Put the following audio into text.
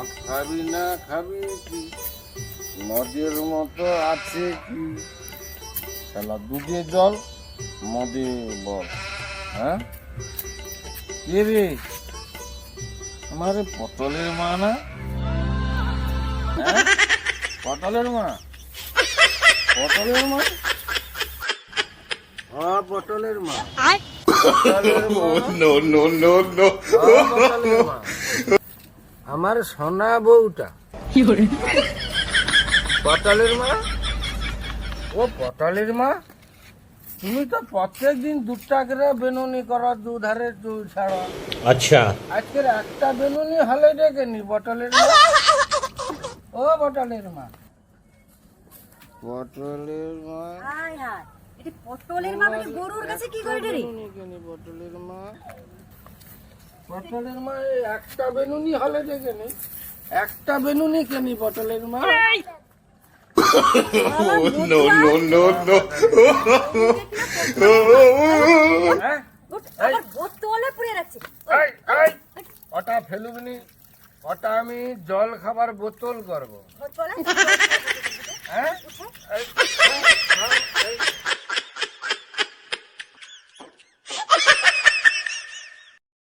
মদ খাবি না খাবি কি মদের মতো আছে কি শালা দুধে জল মদে বল হ্যাঁ কে রে আমার পটলের মা না হ্যাঁ? পটলের মা পটলের মা হ্যাঁ পটলের মা আমার সোনা বউটা পটলের মা ও পটলের মা তুমি তো প্রত্যেক দিন 2 টাকা বেনুনি করো দুধারে চুল ছাড়ো अच्छा আজকের একটা বেনুনি হলে ডেকেনি পটলের মা ও পটলের মা পটলের মা হাই হাই এটি পটলের মা মানে গরুর কাছে কি করে রে পটলের মা পটলের মা এই একটা বেনুনি হলে ডেকেনি একটা বেনুনি কেনি পটলের মা no no no no হ্যাঁ আবার বোতলে পুড়ে রাখছে এই এই ওটা ফেলুবনি ওটা আমি জল খাবার বোতল করব বোতলে হ্যাঁ এই,